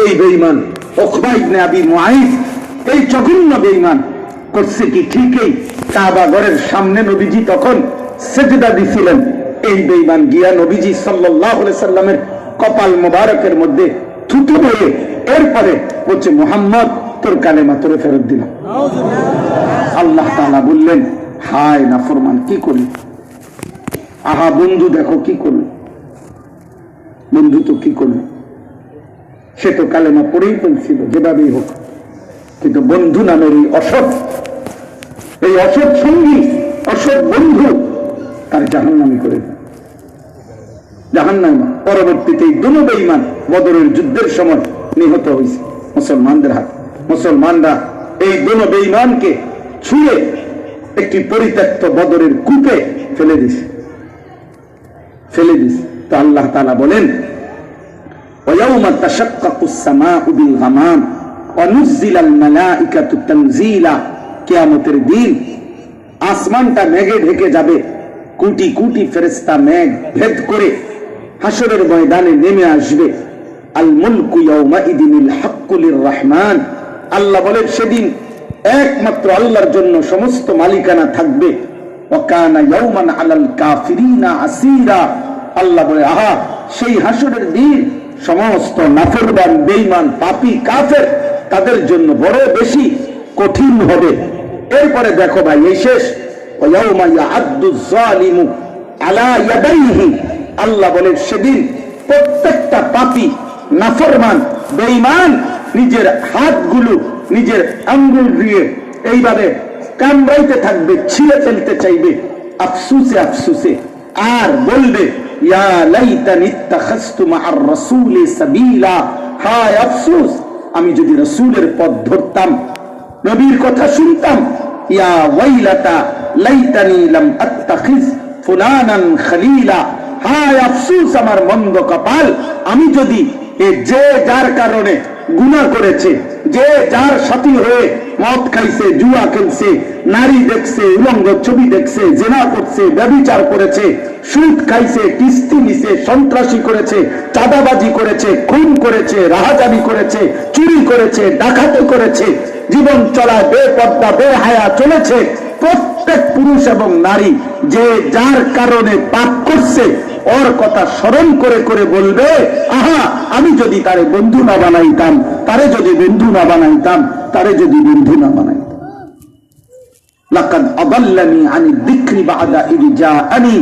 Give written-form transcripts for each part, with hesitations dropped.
এই বেঈমান উকবা ইবনে আবি মুআইদ এই জঘন্য বেঈমান করছে কি ঠিকই কাবা ঘরের সামনে নবীজি তখন সিজদা দিছিলেন, এই বেঈমান গিয়া নবীজি সাল্লাল্লাহু আলাইহি সাল্লামের কপাল মোবারকের মধ্যে থুতু মেরে এরপরে বলছে মুহাম্মদ তোর কালেমা তোরে ফেরত দিলাম। আল্লাহ তাআলা বললেন হায় নাফরমান কি করলি, আহা বন্ধু দেখো কি করলি, বন্ধু তো কি করলি, সে তো কালেমা পড়েই ফেলছিল যেভাবেই হোক, কিন্তু বন্ধু নামের এই অসৎ সঙ্গী অসৎ বন্ধু তার জাহান্নামী করে জাহান্নামী। পরবর্তীতে এই দুনো বেঈমান বদরের যুদ্ধের সময় নিহত হয়েছে মুসলমানদের হাতে। মুসলমানরা এই দুনো বেঈমানকে ছুঁয়ে একটি পরিত্যক্ত বদরের কূপে ফেলে দিছে। তো আল্লাহ তাআলা বলেন ওয়ায়াউমা তাশাক্কাকুস সামাউ বিল গামাম ওয়া নুযিলাল মালাইকাতু তানজিলা, কিয়ামতের দিন আসমানটা মেঘে ঢেকে যাবে, কোটি কোটি ফেরেশতা মেঘ ভেদ করে হাসরের ময়দানে নেমে আসবে। আল মুলকু ইয়াউমা ইদিনিল হাক্কু লির রহমান, আল্লাহ বলেন সেদিন একমাত্র আল্লাহর জন্য সমস্ত মালিকানা থাকবে। ওয়া কানা ইয়াউমান আলাল কাফিরিনা আসীরা, আল্লাহ বলে আহা সেই হাসরের দিন সমস্ত নাফরমান বেঈমান পাপী কাফের তাদের জন্য বড় বেশি কঠিন হবে। এরপরে দেখো ভাই এই শেষ ওয়ায়াউমা ইয়াআদ্দুজ যালিমু আলা ইয়াদাইহি, আল্লাহ বলেন সেদিন প্রত্যেকটা পাপী নাফরমান বেঈমান নিজের হাতগুলো নিজের আঙ্গুল দিয়ে এইভাবে কামড়াইতে থাকবে, ছিঁড়ে ফেলতে চাইবে আফসুসে আফসুসে, আর বলবে ইয়া লাইতানি ইত্তাখাযতু মা'আর রাসূলি সাবিলা, হায় আফসোস আমি যদি রাসূলের পথ ধরতাম, নবীর কথা শুনতাম। ইয়া ওয়াইলাতা লাইতানি লাম আত্তাখিজ ফুলানান খলিলা, হায় আফসোস আমার মন্দ কপাল আমি যদি যে যার কারণে গুনাহ করেছে, যে যার সাথী হয়ে মদ খাইছে, জুয়া খেলছে, নারী দেখছে, উলঙ্গ ছবি দেখছে, জিনা করছে, ব্যভিচার করেছে, সুদ খাইছে, কিস্তি নিছে, সন্ত্রাসী করেছে, চাঁদাবাজি করেছে, খুন করেছে, রাহাজানি করেছে, চুরি করেছে, ডাকাতি করেছে, জীবন চলায় বেপর্দা বেহায়া চলেছে, প্রত্যেক পুরুষ এবং নারী যে যার কারণে পাপ করছে ওর কথা স্মরণ করে করে বলবে আহা আমি যদি তারে বন্ধু না বানাইতাম, তারে যদি বন্ধু না বানাইতাম, তারে যদি বন্ধু না বানাইতাম। লাকাদ আদাল্লানি আনি যিকরি বা'দা ইয জাআনি,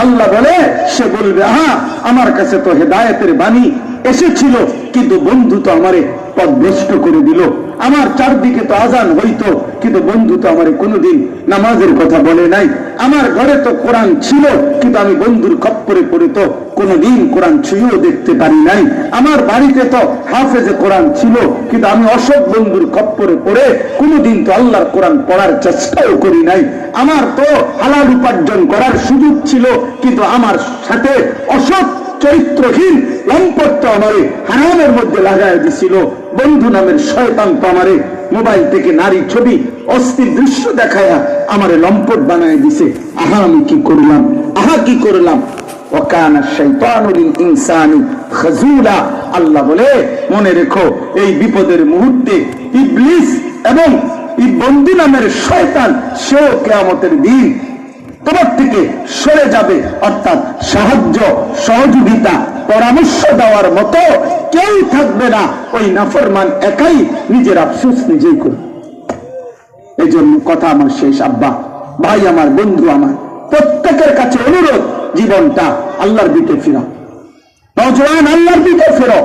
আল্লাহ বলে সে বলবে আহা আমার কাছে তো হেদায়েতের বাণী এসেছিল কিন্তু বন্ধু তো আমারে পথভ্রষ্ট করে দিল, আমার চারদিকে তো আজান হইতো কিন্তু বন্ধু তো আমারে কোনোদিন নামাজের কথা বলে নাই, আমার ঘরে তো কোরআন ছিল কিন্তু আমি বন্ধুর খপ্পরে পড়ে তো কোনোদিন কোরআন ছুঁয়েও দেখতে পারি নাই, আমার বাড়িতে তো হাফেজে কোরআন ছিল কিন্তু আমি অসৎ বন্ধুর খপ্পরে পড়ে কোনোদিন তো আল্লাহর কোরআন পড়ার চেষ্টাও করি নাই, আমার তো হালাল উপার্জন করার সুযোগ ছিল কিন্তু আমার সাথে অসৎ চরিত্রহীন লম্পট আমারে হারামের মধ্যে লাগাই দিছিল, বন্ধু নামের শয়তান তো আমারে মোবাইল থেকে নারী ছবি অস্থির দৃশ্য দেখায়া আমারে লম্পট বানায় দিছে, আহা আমি কি করলাম, আহা কি করলাম। ওয়াকানা শাইতানু লিল ইনসানি খাযুলা, আল্লাহ বলে মনে রেখো এই বিপদের মুহূর্তে ইবলিস এবং এই বন্ধু নামের শয়তান সেও কিয়ামতের দিন তোমার থেকে সরে যাবে, অর্থাৎ সাহায্য সহযোগিতা পরামর্শ দেওয়ার মতো কেউ থাকবে না, ওই নাফরমান একাই নিজের আফসোস নিজেই করবে। এই জন্য কথা আমার শেষ, আব্বা ভাই আমার বন্ধু আমার প্রত্যেকের কাছে অনুরোধ জীবনটা আল্লাহর দিকে ফিরাও, নওজওয়ান আল্লাহর দিকে ফেরো,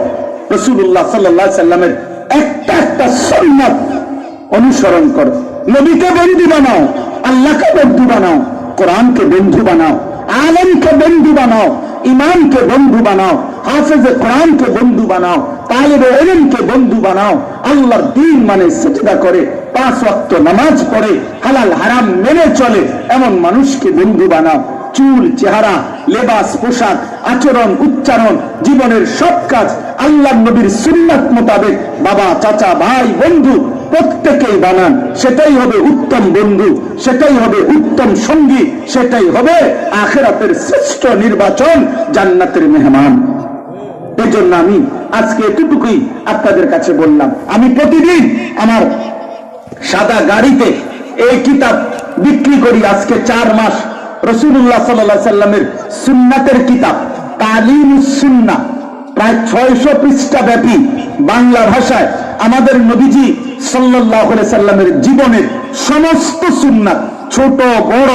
রাসূলুল্লাহ সাল্লাল্লাহু আলাইহি সাল্লামের একটা একটা সুন্নাত অনুসরণ করো, নবীকে বন্ধু বানাও, আল্লাহকে বন্ধু বানাও, কোরআনকে বন্ধু বানাও, আলেমকে বন্ধু বানাও, ইমামকে বন্ধু বানাও, হাফেজে কোরআনকে বন্ধু বানাও, তালিবে ইলমকে বন্ধু বানাও, আল্লাহর দ্বীন মানে সিজদা করে 5 ওয়াক্ত নামাজ পড়ে হালাল হারাম মেনে চলে এমন মানুষকে বন্ধু বানাও। চুল চেহারা লেবাস পোশাক আচরণ উচ্চারণ জীবনের সব কাজ আল্লাহর নবীর সুন্নাত মোতাবেক বাবা চাচা ভাই বন্ধু প্রত্যেকেই বানান, সেটাই হবে উত্তম বন্ধু, সেটাই হবে উত্তম সঙ্গী, সেটাই হবে আখিরাতের শ্রেষ্ঠ নির্বাচন, জান্নাতের মেহমান। এজন্য আমি আজকে এতটুকুই আপনাদের কাছে বললাম। আমি প্রতিদিন আমার সাদা গাড়িতে এই কিতাব বিক্রি করি। আজকে 4 মাস রাসূলুল্লাহ সাল্লাল্লাহু আলাইহি সাল্লামের সুন্নাতের কিতাব তালিমুস সুন্নাহ, প্রায় 600 পৃষ্ঠা ব্যাপী বাংলা ভাষায় আমাদের নবীজি সাল্লাল্লাহু আলাইহি সাল্লামের জীবনের সমস্ত সুন্নাত, ছোট বড়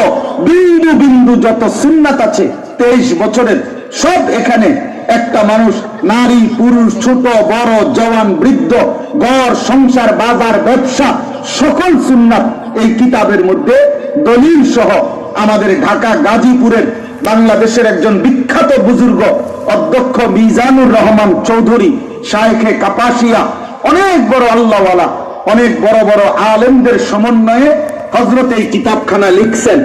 বিন্দু বিন্দু যত সুন্নাত আছে 23 বছরের, সব এখানে একটা মানুষ, নারী পুরুষ, ছোট বড় জওয়ান বৃদ্ধ, ঘর সংসার বাজার ব্যবসা, সকল সুন্নাত এই কিতাবের মধ্যে দলিল সহ আমাদের ঢাকা গাজীপুরের বাংলাদেশের একজন বিখ্যাত বুজুর্গ অধ্যক্ষ মিজানুর রহমান চৌধুরী শায়েখে কাপাসিয়া, অনেক বড় আল্লাহওয়ালা, অনেক বড় বড় আলেমদের সমন্বয়ে হযরত এই কিতাবখানা লিখছেন।